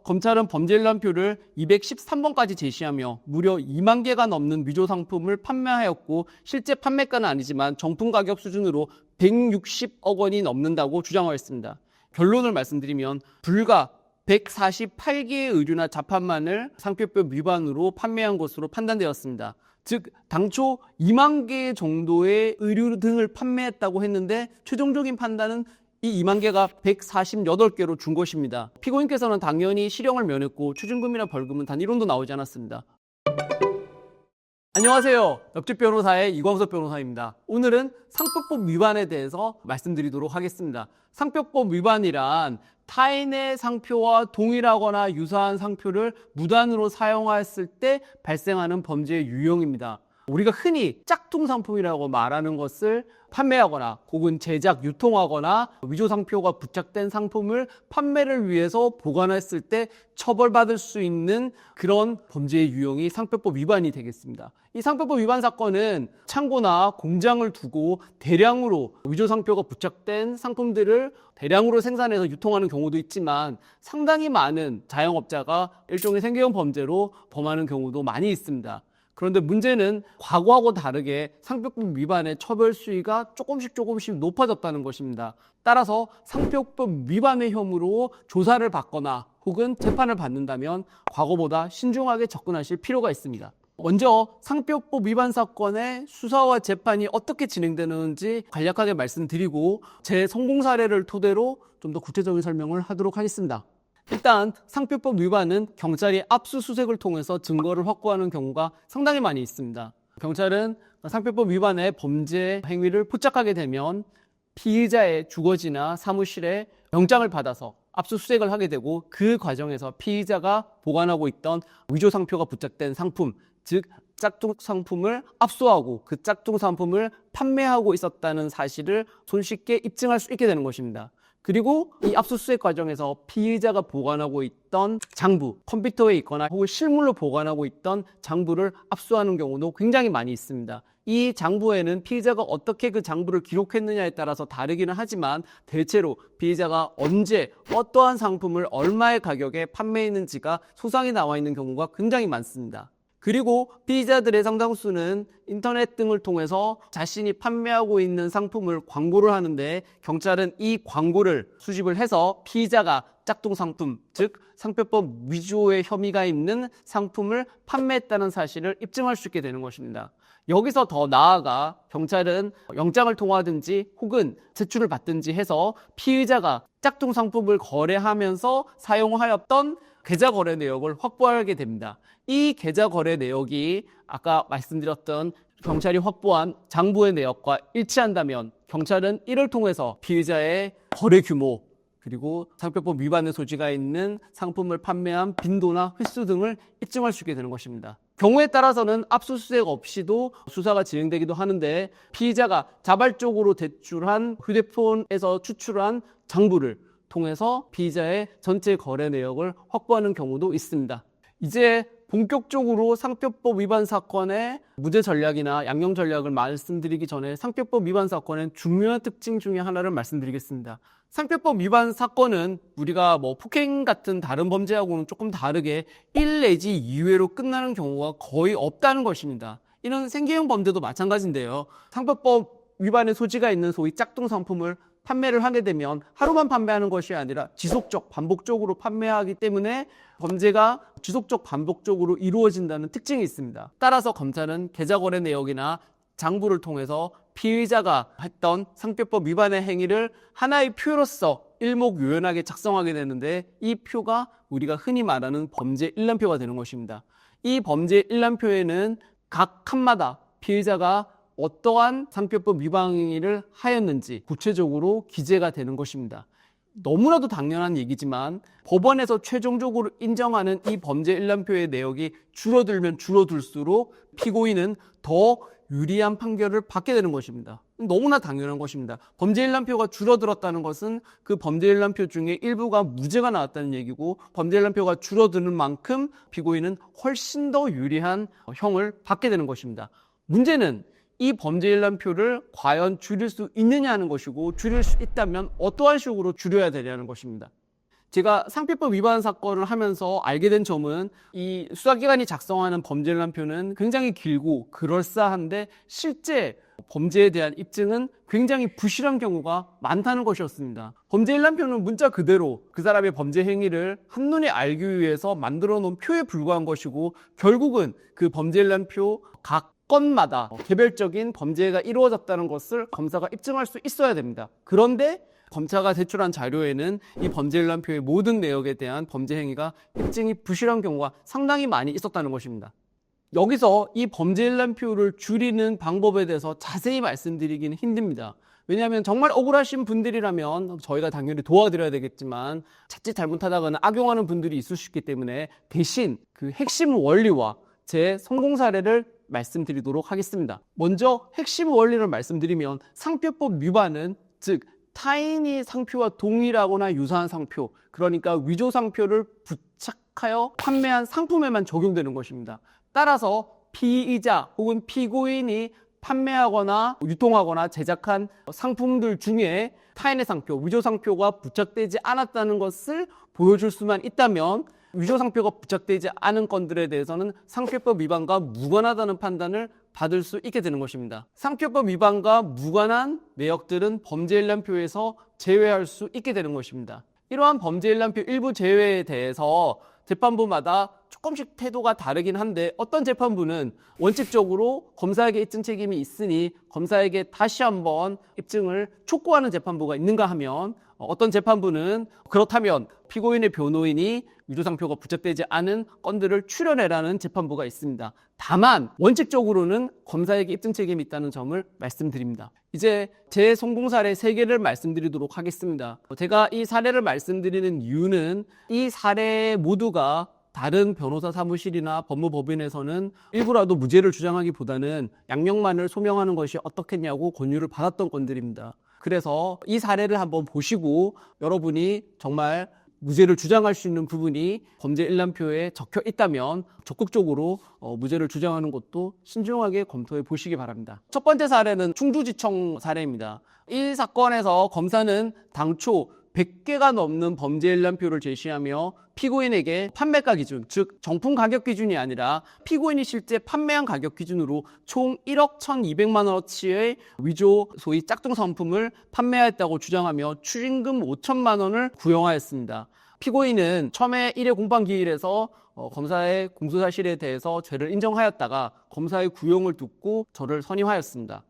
검찰은 범죄 일람표를 213번까지 제시하며 무려 2만 개가 넘는 위조 상품을 판매하였고 실제 판매가는 아니지만 정품 가격 수준으로 160억 원이 넘는다고 주장하였습니다. 결론을 말씀드리면 불과 148개의 의류나 자판만을 상표법 위반으로 판매한 것으로 판단되었습니다. 즉 당초 2만 개 정도의 의류 등을 판매했다고 했는데 최종적인 판단은 이 2만 개가 148개로 준 것입니다. 피고인께서는 당연히 실형을 면했고 추징금이나 벌금은 단 1원도 나오지 않았습니다. 안녕하세요. 옆집 변호사의 이광석 변호사입니다. 오늘은 상표법 위반에 대해서 말씀드리도록 하겠습니다. 상표법 위반이란 타인의 상표와 동일하거나 유사한 상표를 무단으로 사용하였을 때 발생하는 범죄의 유형입니다. 우리가 흔히 짝퉁 상품이라고 말하는 것을 판매하거나 혹은 제작, 유통하거나 위조 상표가 부착된 상품을 판매를 위해서 보관했을 때 처벌받을 수 있는 그런 범죄의 유형이 상표법 위반이 되겠습니다. 이 상표법 위반 사건은 창고나 공장을 두고 대량으로 위조 상표가 부착된 상품들을 대량으로 생산해서 유통하는 경우도 있지만 상당히 많은 자영업자가 일종의 생계형 범죄로 범하는 경우도 많이 있습니다. 그런데 문제는 과거하고 다르게 상표법 위반의 처벌 수위가 조금씩 높아졌다는 것입니다. 따라서 상표법 위반의 혐의로 조사를 받거나 혹은 재판을 받는다면 과거보다 신중하게 접근하실 필요가 있습니다. 먼저 상표법 위반 사건의 수사와 재판이 어떻게 진행되는지 간략하게 말씀드리고 제 성공 사례를 토대로 좀 더 구체적인 설명을 하도록 하겠습니다. 일단 상표법 위반은 경찰이 압수수색을 통해서 증거를 확보하는 경우가 상당히 많이 있습니다. 경찰은 상표법 위반의 범죄 행위를 포착하게 되면 피의자의 주거지나 사무실에 영장을 받아서 압수수색을 하게 되고 그 과정에서 피의자가 보관하고 있던 위조 상표가 부착된 상품, 즉 짝퉁 상품을 압수하고 그 짝퉁 상품을 판매하고 있었다는 사실을 손쉽게 입증할 수 있게 되는 것입니다. 그리고 이 압수수색 과정에서 피의자가 보관하고 있던 장부, 컴퓨터에 있거나 혹은 실물로 보관하고 있던 장부를 압수하는 경우도 굉장히 많이 있습니다. 이 장부에는 피의자가 어떻게 그 장부를 기록했느냐에 따라서 다르기는 하지만 대체로 피의자가 언제 어떠한 상품을 얼마의 가격에 판매했는지가 소상히 나와 있는 경우가 굉장히 많습니다. 그리고 피의자들의 상당수는 인터넷 등을 통해서 자신이 판매하고 있는 상품을 광고를 하는데 경찰은 이 광고를 수집을 해서 피의자가 짝퉁 상품, 즉 상표법 위조의 혐의가 있는 상품을 판매했다는 사실을 입증할 수 있게 되는 것입니다. 여기서 더 나아가 경찰은 영장을 통하든지 혹은 제출을 받든지 해서 피의자가 짝퉁 상품을 거래하면서 사용하였던 계좌 거래 내역을 확보하게 됩니다. 이 계좌 거래 내역이 아까 말씀드렸던 경찰이 확보한 장부의 내역과 일치한다면 경찰은 이를 통해서 피의자의 거래 규모 그리고 상표법 위반의 소지가 있는 상품을 판매한 빈도나 횟수 등을 입증할 수 있게 되는 것입니다. 경우에 따라서는 압수수색 없이도 수사가 진행되기도 하는데 피의자가 자발적으로 제출한 휴대폰에서 추출한 장부를 통해서 피의자의 전체 거래 내역을 확보하는 경우도 있습니다. 이제 본격적으로 상표법 위반 사건의 무죄 전략이나 양형 전략을 말씀드리기 전에 상표법 위반 사건의 중요한 특징 중에 하나를 말씀드리겠습니다. 상표법 위반 사건은 우리가 폭행 같은 다른 범죄하고는 조금 다르게 1 내지 2회로 끝나는 경우가 거의 없다는 것입니다. 이런 생계형 범죄도 마찬가지인데요. 상표법 위반의 소지가 있는 소위 짝퉁 상품을 판매를 하게 되면 하루만 판매하는 것이 아니라 지속적, 반복적으로 판매하기 때문에 범죄가 지속적, 반복적으로 이루어진다는 특징이 있습니다. 따라서 검찰은 계좌 거래 내역이나 장부를 통해서 피의자가 했던 상표법 위반의 행위를 하나의 표로서 일목요연하게 작성하게 되는데 이 표가 우리가 흔히 말하는 범죄 일람표가 되는 것입니다. 이 범죄 일람표에는 각 칸마다 피의자가 어떠한 상표법 위반 행위를 하였는지 구체적으로 기재가 되는 것입니다. 너무나도 당연한 얘기지만 법원에서 최종적으로 인정하는 이 범죄 일람표의 내역이 줄어들면 줄어들수록 피고인은 더 유리한 판결을 받게 되는 것입니다. 너무나 당연한 것입니다. 범죄 일람표가 줄어들었다는 것은 그 범죄 일람표 중에 일부가 무죄가 나왔다는 얘기고 범죄 일람표가 줄어드는 만큼 피고인은 훨씬 더 유리한 형을 받게 되는 것입니다. 문제는 이 범죄 일람표를 과연 줄일 수 있느냐 하는 것이고 줄일 수 있다면 어떠한 식으로 줄여야 되냐는 것입니다. 제가 상표법 위반 사건을 하면서 알게 된 점은 이 수사기관이 작성하는 범죄일람표는 굉장히 길고 그럴싸한데 실제 범죄에 대한 입증은 굉장히 부실한 경우가 많다는 것이었습니다. 범죄일람표는 문자 그대로 그 사람의 범죄 행위를 한눈에 알기 위해서 만들어 놓은 표에 불과한 것이고 결국은 그 범죄일람표 각 건마다 개별적인 범죄가 이루어졌다는 것을 검사가 입증할 수 있어야 됩니다. 그런데 검사가 제출한 자료에는 이 범죄일람표의 모든 내역에 대한 범죄 행위가 입증이 부실한 경우가 상당히 많이 있었다는 것입니다. 여기서 이 범죄일람표를 줄이는 방법에 대해서 자세히 말씀드리기는 힘듭니다. 왜냐하면 정말 억울하신 분들이라면 저희가 당연히 도와드려야 되겠지만 자칫 잘못하다가는 악용하는 분들이 있을 수 있기 때문에 대신 그 핵심 원리와 제 성공 사례를 말씀드리도록 하겠습니다. 먼저 핵심 원리를 말씀드리면 상표법 위반은 즉 타인이 상표와 동일하거나 유사한 상표, 그러니까 위조 상표를 부착하여 판매한 상품에만 적용되는 것입니다. 따라서 피의자 혹은 피고인이 판매하거나 유통하거나 제작한 상품들 중에 타인의 상표, 위조 상표가 부착되지 않았다는 것을 보여줄 수만 있다면 위조 상표가 부착되지 않은 건들에 대해서는 상표법 위반과 무관하다는 판단을 받을 수 있게 되는 것입니다. 상표법 위반과 무관한 내역들은 범죄일람표에서 제외할 수 있게 되는 것입니다. 이러한 범죄일람표 일부 제외에 대해서 재판부마다 조금씩 태도가 다르긴 한데 어떤 재판부는 원칙적으로 검사에게 입증 책임이 있으니 검사에게 다시 한번 입증을 촉구하는 재판부가 있는가 하면 어떤 재판부는 그렇다면 피고인의 변호인이 위조상표가 부착되지 않은 건들을 추려내라는 재판부가 있습니다. 다만 원칙적으로는 검사에게 입증 책임이 있다는 점을 말씀드립니다. 이제 제 성공 사례 3개를 말씀드리도록 하겠습니다. 제가 이 사례를 말씀드리는 이유는 이 사례 모두가 다른 변호사 사무실이나 법무법인에서는 일부라도 무죄를 주장하기보다는 양형만을 소명하는 것이 어떻겠냐고 권유를 받았던 건들입니다. 그래서 이 사례를 한번 보시고 여러분이 정말 무죄를 주장할 수 있는 부분이 범죄일람표에 적혀 있다면 적극적으로 무죄를 주장하는 것도 신중하게 검토해 보시기 바랍니다. 첫 번째 사례는 충주지청 사례입니다. 이 사건에서 검사는 당초 100개가 넘는 범죄일람표를 제시하며 피고인에게 판매가 기준, 즉 정품 가격 기준이 아니라 피고인이 실제 판매한 가격 기준으로 총 1억 1,200만 원어치의 위조 소위 짝퉁 상품을 판매했다고 주장하며 추징금 5천만 원을 구형하였습니다. 피고인은 처음에 1회 공판기일에서 검사의 공소사실에 대해서 죄를 인정하였다가 검사의 구형을 듣고 저를 선임하였습니다.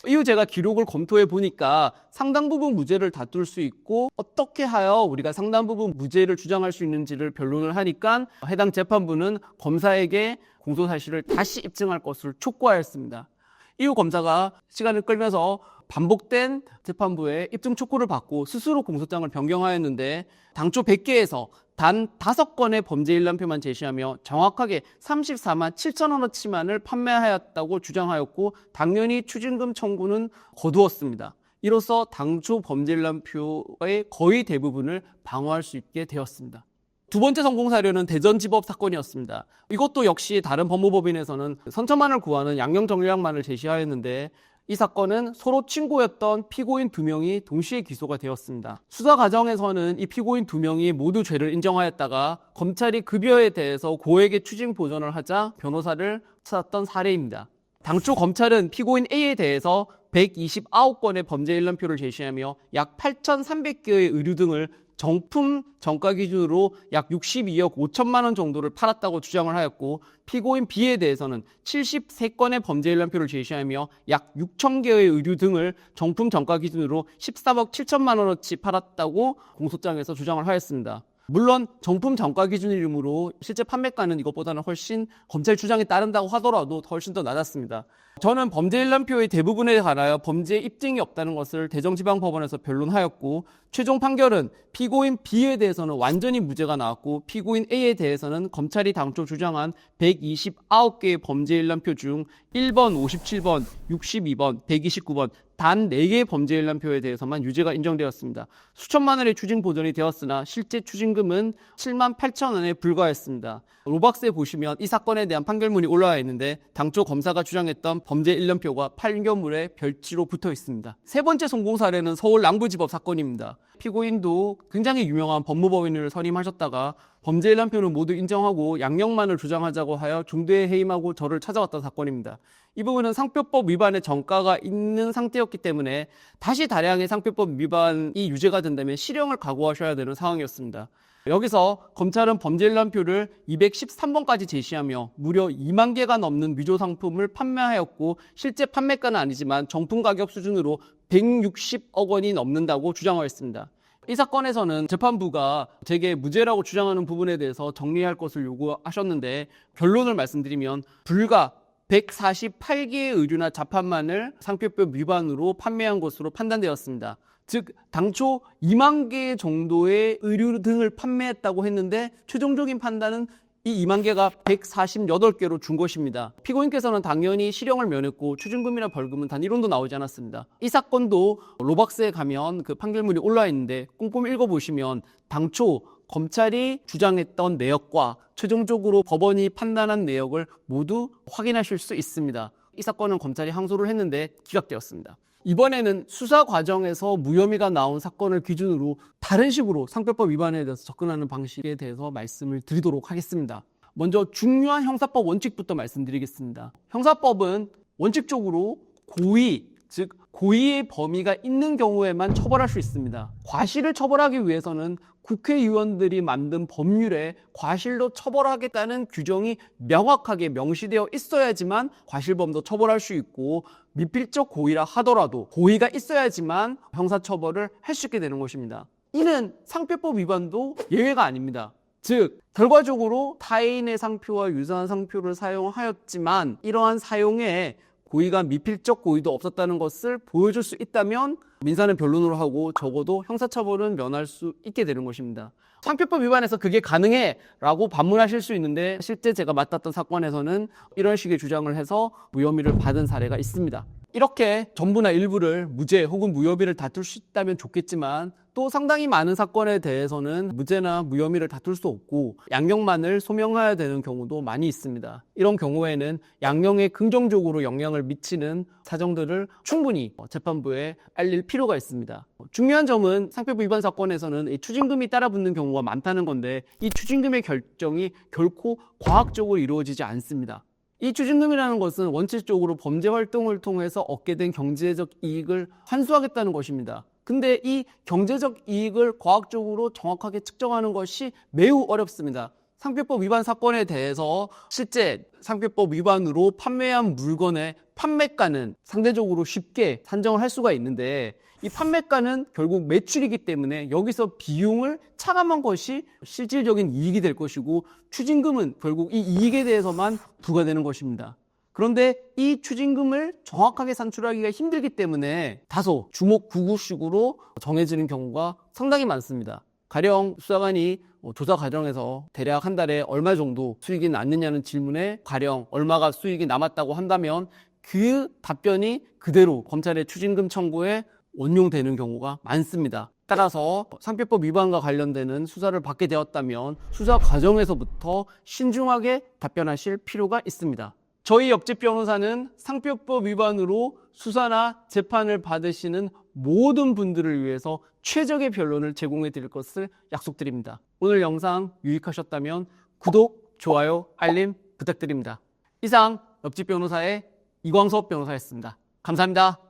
이후 제가 기록을 검토해 보니까 상당 부분 무죄를 다툴 수 있고 어떻게 하여 우리가 상당 부분 무죄를 주장할 수 있는지를 변론을 하니까 해당 재판부는 검사에게 공소사실을 다시 입증할 것을 촉구하였습니다. 이후 검사가 시간을 끌면서 반복된 재판부의 입증 촉구를 받고 스스로 공소장을 변경하였는데 당초 100개에서 단 5건의 범죄일람표만 제시하며 정확하게 34만 7천 원어치만을 판매하였다고 주장하였고 당연히 추징금 청구는 거두었습니다. 이로써 당초 범죄일람표의 거의 대부분을 방어할 수 있게 되었습니다. 두 번째 성공 사례는 대전지법 사건이었습니다. 이것도 역시 다른 법무법인에서는 선처만을 구하는 양형 정량만을 제시하였는데 이 사건은 서로 친구였던 피고인 2명이 동시에 기소가 되었습니다. 수사 과정에서는 이 피고인 2명이 모두 죄를 인정하였다가 검찰이 급여에 대해서 고액의 추징 보전을 하자 변호사를 찾았던 사례입니다. 당초 검찰은 피고인 A에 대해서 129건의 범죄일람표를 제시하며 약 8,300개의 의류 등을 정품 정가 기준으로 약 62억 5천만 원 정도를 팔았다고 주장을 하였고 피고인 B에 대해서는 73건의 범죄일람표를 제시하며 약 6천 개의 의류 등을 정품 정가 기준으로 13억 7천만 원어치 팔았다고 공소장에서 주장을 하였습니다. 물론 정품 정가 기준이므로 실제 판매가는 이것보다는 훨씬 검찰 주장에 따른다고 하더라도 훨씬 더 낮았습니다. 저는 범죄일람표의 대부분에 관하여 범죄 입증이 없다는 것을 대전지방법원에서 변론하였고 최종 판결은 피고인 B에 대해서는 완전히 무죄가 나왔고 피고인 A에 대해서는 검찰이 당초 주장한 129개의 범죄일람표 중 1번, 57번, 62번, 129번 단 4개의 범죄 일람표에 대해서만 유죄가 인정되었습니다. 수천만 원의 추징 보전이 되었으나 실제 추징금은 7만 8천 원에 불과했습니다. 로박스에 보시면 이 사건에 대한 판결문이 올라와 있는데 당초 검사가 주장했던 범죄 일람표가 판결문에 별지로 붙어 있습니다. 세 번째 성공 사례는 서울 남부지법 사건입니다. 피고인도 굉장히 유명한 법무법인을 선임하셨다가 범죄 일람표는 모두 인정하고 양형만을 주장하자고 하여 중대에 해임하고 저를 찾아왔던 사건입니다. 이 부분은 상표법 위반의 전과가 있는 상태였기 때문에 다시 다량의 상표법 위반이 유죄가 된다면 실형을 각오하셔야 되는 상황이었습니다. 여기서 검찰은 범죄 일람표를 213번까지 제시하며 무려 2만 개가 넘는 위조 상품을 판매하였고 실제 판매가는 아니지만 정품 가격 수준으로 160억 원이 넘는다고 주장하였습니다. 이 사건에서는 재판부가 제게 무죄라고 주장하는 부분에 대해서 정리할 것을 요구하셨는데 결론을 말씀드리면 불과 148개의 의류나 자판만을 상표법 위반으로 판매한 것으로 판단되었습니다. 즉 당초 2만 개 정도의 의류 등을 판매했다고 했는데 최종적인 판단은 이 2만 개가 148개로 준 것입니다. 피고인께서는 당연히 실형을 면했고 추징금이나 벌금은 단 1원도 나오지 않았습니다. 이 사건도 로박스에 가면 그 판결문이 올라와 있는데 꼼꼼히 읽어보시면 당초 검찰이 주장했던 내역과 최종적으로 법원이 판단한 내역을 모두 확인하실 수 있습니다. 이 사건은 검찰이 항소를 했는데 기각되었습니다. 이번에는 수사 과정에서 무혐의가 나온 사건을 기준으로 다른 식으로 상표법 위반에 대해서 접근하는 방식에 대해서 말씀을 드리도록 하겠습니다. 먼저 중요한 형사법 원칙부터 말씀드리겠습니다. 형사법은 원칙적으로 고의, 즉 고의의 범위가 있는 경우에만 처벌할 수 있습니다. 과실을 처벌하기 위해서는 국회의원들이 만든 법률에 과실로 처벌하겠다는 규정이 명확하게 명시되어 있어야지만 과실범도 처벌할 수 있고 미필적 고의라 하더라도 고의가 있어야지만 형사처벌을 할 수 있게 되는 것입니다. 이는 상표법 위반도 예외가 아닙니다. 즉 결과적으로 타인의 상표와 유사한 상표를 사용하였지만 이러한 사용에 고의가 미필적 고의도 없었다는 것을 보여줄 수 있다면 민사는 변론으로 하고 적어도 형사처벌은 면할 수 있게 되는 것입니다. 상표법 위반에서 그게 가능해 라고 반문하실 수 있는데 실제 제가 맡았던 사건에서는 이런 식의 주장을 해서 무혐의를 받은 사례가 있습니다. 이렇게 전부나 일부를 무죄 혹은 무혐의를 다툴 수 있다면 좋겠지만 또 상당히 많은 사건에 대해서는 무죄나 무혐의를 다툴 수 없고 양형만을 소명해야 되는 경우도 많이 있습니다. 이런 경우에는 양형에 긍정적으로 영향을 미치는 사정들을 충분히 재판부에 알릴 필요가 있습니다. 중요한 점은 상표법 위반 사건에서는 추징금이 따라붙는 경우가 많다는 건데 이 추징금의 결정이 결코 과학적으로 이루어지지 않습니다. 이 추징금이라는 것은 원칙적으로 범죄 활동을 통해서 얻게 된 경제적 이익을 환수하겠다는 것입니다. 근데 이 경제적 이익을 과학적으로 정확하게 측정하는 것이 매우 어렵습니다. 상표법 위반 사건에 대해서 실제 상표법 위반으로 판매한 물건의 판매가는 상대적으로 쉽게 산정을 할 수가 있는데 이 판매가는 결국 매출이기 때문에 여기서 비용을 차감한 것이 실질적인 이익이 될 것이고 추징금은 결국 이 이익에 대해서만 부과되는 것입니다. 그런데 이 추징금을 정확하게 산출하기가 힘들기 때문에 다소 주먹구구식으로 정해지는 경우가 상당히 많습니다. 가령 수사관이 조사 과정에서 대략 한 달에 얼마 정도 수익이 났느냐는 질문에 가령 얼마가 수익이 남았다고 한다면 그 답변이 그대로 검찰의 추징금 청구에 원용되는 경우가 많습니다. 따라서 상표법 위반과 관련되는 수사를 받게 되었다면 수사 과정에서부터 신중하게 답변하실 필요가 있습니다. 저희 옆집 변호사는 상표법 위반으로 수사나 재판을 받으시는 모든 분들을 위해서 최적의 변론을 제공해 드릴 것을 약속드립니다. 오늘 영상 유익하셨다면 구독, 좋아요, 알림 부탁드립니다. 이상 옆집 변호사의 이광섭 변호사였습니다. 감사합니다.